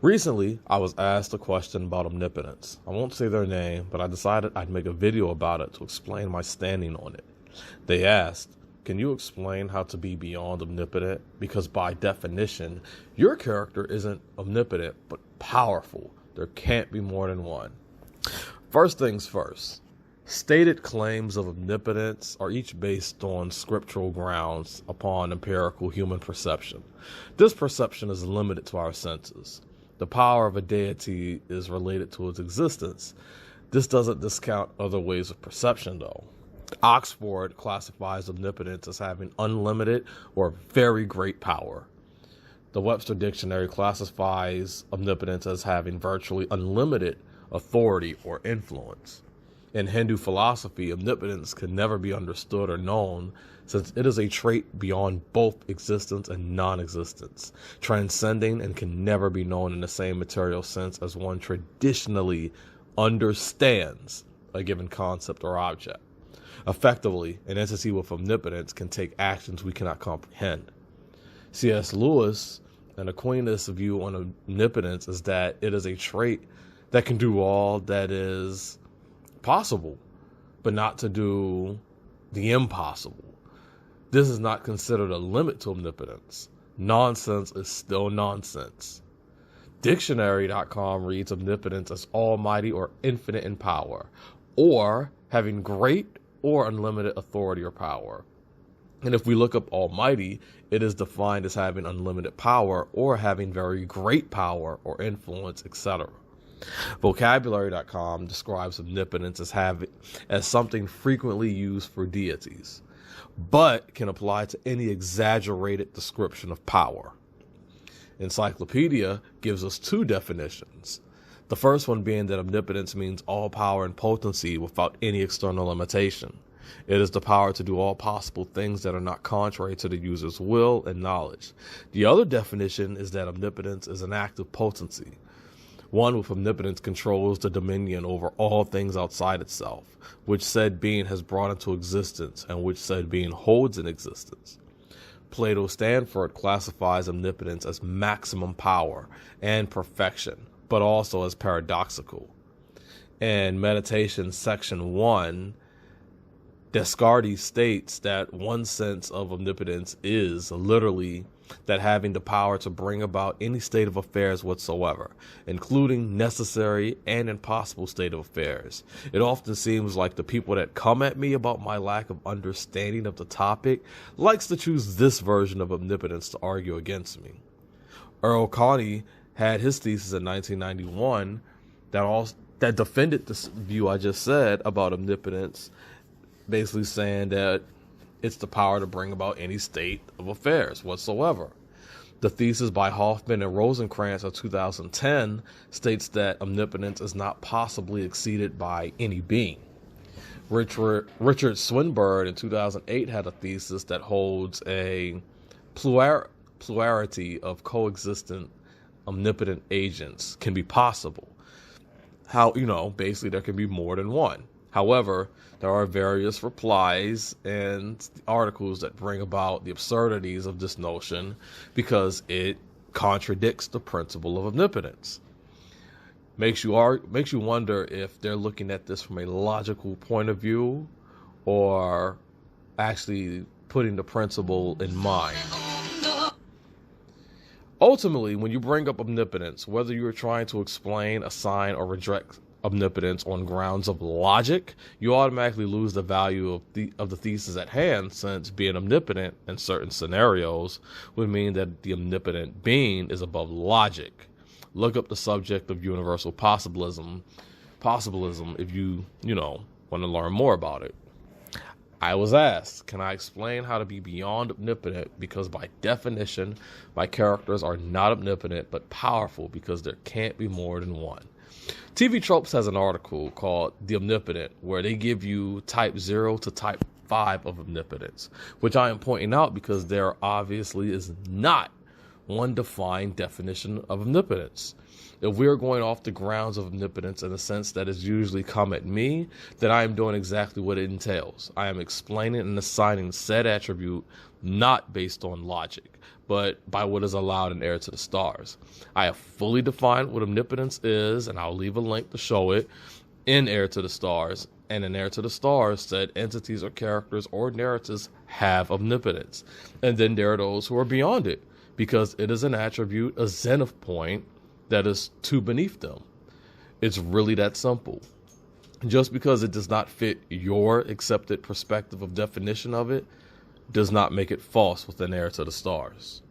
Recently, I was asked a question about omnipotence. I won't say their name, but I decided I'd make a video about it to explain my standing on it. They asked, can you explain how to be beyond omnipotent? Because by definition, your character isn't omnipotent, but powerful. There can't be more than one. First things first, stated claims of omnipotence are each based on scriptural grounds upon empirical human perception. This perception is limited to our senses. The power of a deity is related to its existence. This doesn't discount other ways of perception, though. Oxford classifies omnipotence as having unlimited or very great power. The Webster Dictionary classifies omnipotence as having virtually unlimited authority or influence. In Hindu philosophy, omnipotence can never be understood or known since it is a trait beyond both existence and non-existence, transcending and can never be known in the same material sense as one traditionally understands a given concept or object. Effectively, an entity with omnipotence can take actions we cannot comprehend. C.S. Lewis and Aquinas' view on omnipotence is that it is a trait that can do all that is possible, but not to do the impossible. This is not considered a limit to omnipotence. Nonsense is still nonsense. Dictionary.com reads omnipotence as almighty or infinite in power, or having great or unlimited authority or power. And if we look up almighty, it is defined as having unlimited power or having very great power or influence, etc. Vocabulary.com describes omnipotence as something frequently used for deities, but can apply to any exaggerated description of power. Encyclopedia gives us two definitions. The first one being that omnipotence means all power and potency without any external limitation. It is the power to do all possible things that are not contrary to the user's will and knowledge. The other definition is that omnipotence is an act of potency. One with omnipotence controls the dominion over all things outside itself, which said being has brought into existence and which said being holds in existence. Plato Stanford classifies omnipotence as maximum power and perfection, but also as paradoxical. In Meditation Section 1, Descartes states that one sense of omnipotence is literally that having the power to bring about any state of affairs whatsoever, including necessary and impossible state of affairs. It often seems like the people that come at me about my lack of understanding of the topic likes to choose this version of omnipotence to argue against me. Earl Coney had his thesis in 1991 that defended this view I just said about omnipotence, basically saying that it's the power to bring about any state of affairs whatsoever. The thesis by Hoffman and Rosencrantz of 2010 states that omnipotence is not possibly exceeded by any being. Richard Swinburne in 2008 had a thesis that holds a plurality of coexistent omnipotent agents can be possible. Basically there can be more than one. However, there are various replies and articles that bring about the absurdities of this notion because it contradicts the principle of omnipotence. Makes you wonder if they're looking at this from a logical point of view or actually putting the principle in mind. Ultimately, when you bring up omnipotence, whether you are trying to explain, assign, or reject omnipotence on grounds of logic, you automatically lose the value of the thesis at hand, since being omnipotent in certain scenarios would mean that the omnipotent being is above logic. Look up the subject of universal possibilism if you want to learn more about it. I was asked, can I explain how to be beyond omnipotent? Because by definition, my characters are not omnipotent, but powerful because there can't be more than one. TV Tropes has an article called The Omnipotent, where they give you type 0 to type 5 of omnipotence, which I am pointing out because there obviously is not one defined definition of omnipotence. If we're going off the grounds of omnipotence in the sense that is usually come at me, then I am doing exactly what it entails. I am explaining and assigning said attribute not based on logic, but by what is allowed in Heir to the Stars. I have fully defined what omnipotence is, and I'll leave a link to show it in Heir to the Stars. And in Heir to the Stars said entities or characters or narratives have omnipotence. And then there are those who are beyond it, because it is an attribute, a zenith point, that is too beneath them. It's really that simple. Just because it does not fit your accepted perspective of definition of it, does not make it false within Heir to the Stars.